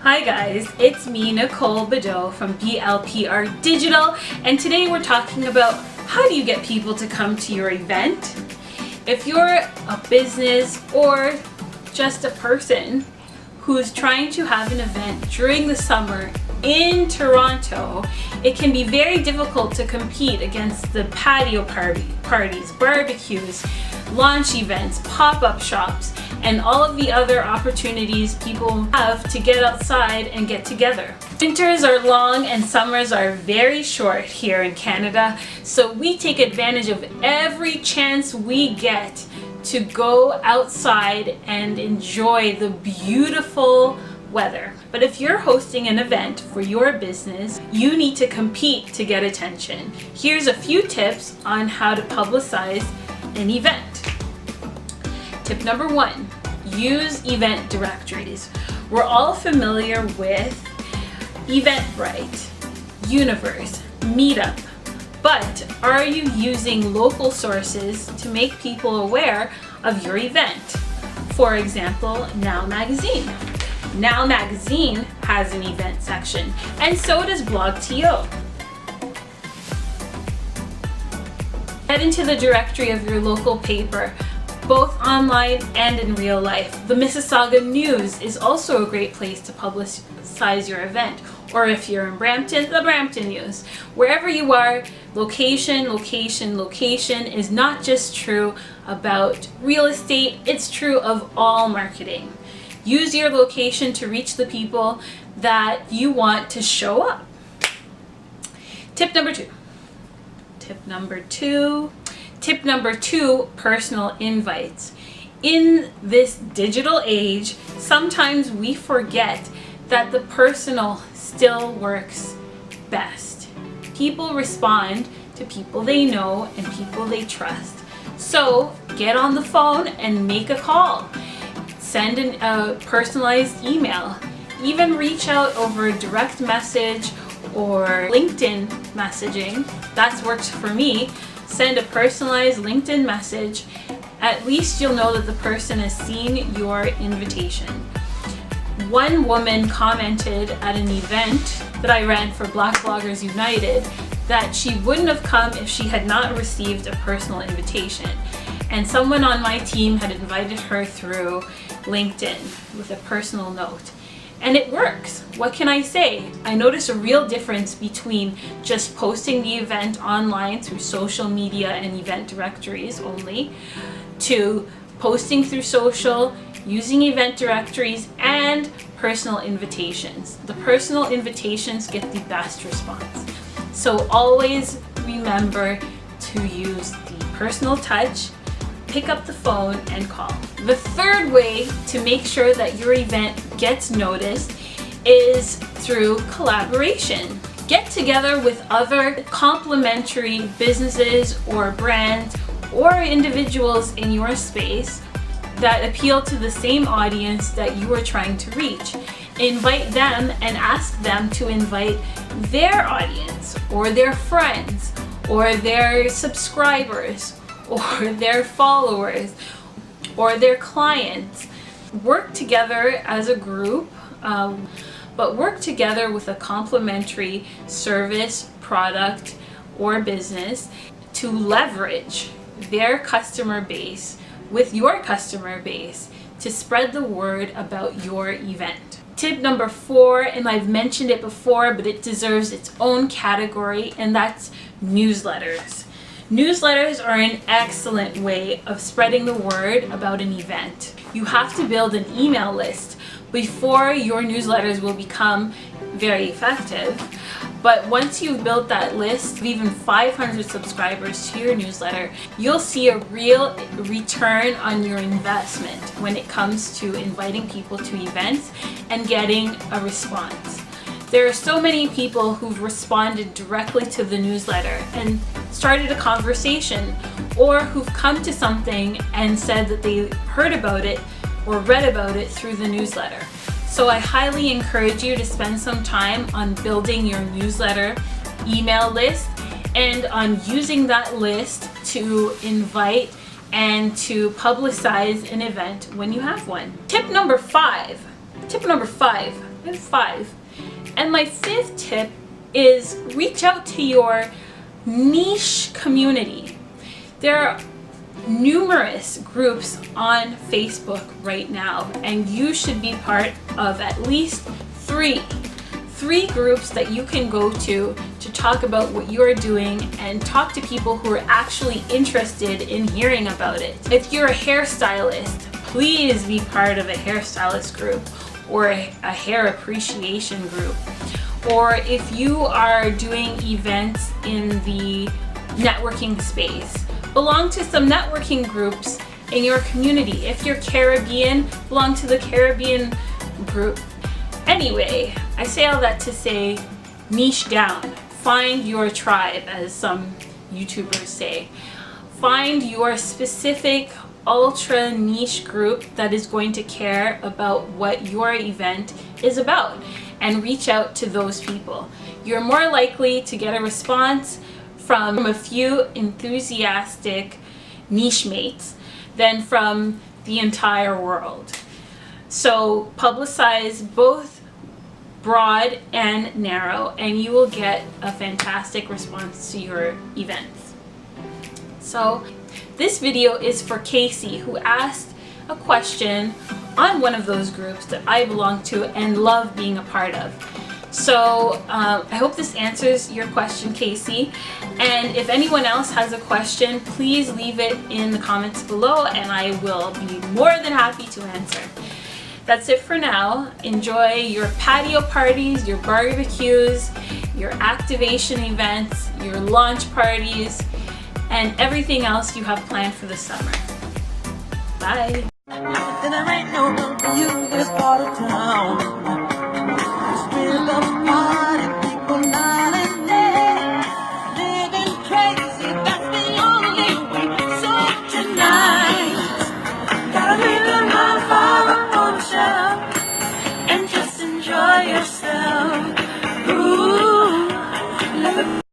Hi guys, it's me, Nicole Badeau from BLPR Digital, and today we're talking about how do you get people to come to your event. If you're a business or just a person who's trying to have an event during the summer in Toronto, it can be very difficult to compete against the patio parties, barbecues, launch events, pop-up shops, and all of the other opportunities people have to get outside and get together. Winters are long and summers are very short here in Canada, so we take advantage of every chance we get to go outside and enjoy the beautiful weather. But if you're hosting an event for your business, you need to compete to get attention. Here's a few tips on how to publicize an event. Tip number 1, use event directories. We're all familiar with Eventbrite, Universe, Meetup, but are you using local sources to make people aware of your event? For example, Now Magazine. Now Magazine has an event section, and so does BlogTO. Head into the directory of your local paper, both online and in real life. The Mississauga News is also a great place to publicize your event. Or if you're in Brampton, the Brampton News. Wherever you are, location, location, location is not just true about real estate, it's true of all marketing. Use your location to reach the people that you want to show up. Tip number 2. Tip number 2, personal invites. In this digital age, sometimes we forget that the personal still works best. People respond to people they know and people they trust. So get on the phone and make a call. Send a personalized email. Even reach out over a direct message or LinkedIn messaging. That's worked for me. Send a personalized LinkedIn message. At least you'll know that the person has seen your invitation. One woman commented at an event that I ran for Black Bloggers United that she wouldn't have come if she had not received a personal invitation. And someone on my team had invited her through LinkedIn with a personal note. And it works. What can I say? I noticed a real difference between just posting the event online through social media and event directories only, to posting through social, using event directories, and personal invitations. The personal invitations get the best response. So always remember to use the personal touch, pick up the phone and call. The third way to make sure that your event gets noticed is through collaboration. Get together with other complementary businesses or brands or individuals in your space that appeal to the same audience that you are trying to reach. Invite them and ask them to invite their audience or their friends or their subscribers or their followers or their clients. Work together as a group, but work together with a complementary service, product, or business to leverage their customer base with your customer base to spread the word about your event. Tip number 4, and I've mentioned it before, but it deserves its own category, and that's newsletters. Newsletters are an excellent way of spreading the word about an event. You have to build an email list before your newsletters will become very effective. But once you've built that list of even 500 subscribers to your newsletter, you'll see a real return on your investment when it comes to inviting people to events and getting a response. There are so many people who've responded directly to the newsletter and started a conversation, or who've come to something and said that they heard about it or read about it through the newsletter. So I highly encourage you to spend some time on building your newsletter email list and on using that list to invite and to publicize an event when you have one. Tip number 5 I have 5. And my 5th tip is reach out to your niche community. There are numerous groups on Facebook right now, and you should be part of at least 3 groups that you can go to talk about what you're doing and talk to people who are actually interested in hearing about it. If you're a hairstylist, please be part of a hairstylist group or a hair appreciation group. Or if you are doing events in the networking space, belong to some networking groups in your community. If you're Caribbean, belong to the Caribbean group. Anyway, I say all that to say, niche down. Find your tribe, as some YouTubers say. Find your specific ultra niche group that is going to care about what your event is about, and reach out to those people. You're more likely to get a response from a few enthusiastic niche mates than from the entire world. So publicize both broad and narrow, and you will get a fantastic response to your events. So this video is for Casey, who asked a question on one of those groups that I belong to and love being a part of. So I hope this answers your question, Casey. And if anyone else has a question, please leave it in the comments below and I will be more than happy to answer. That's it for now. Enjoy your patio parties, your barbecues, your activation events, your launch parties, and everything else you have planned for the summer. Bye. Then there ain't no room for you in this part of town.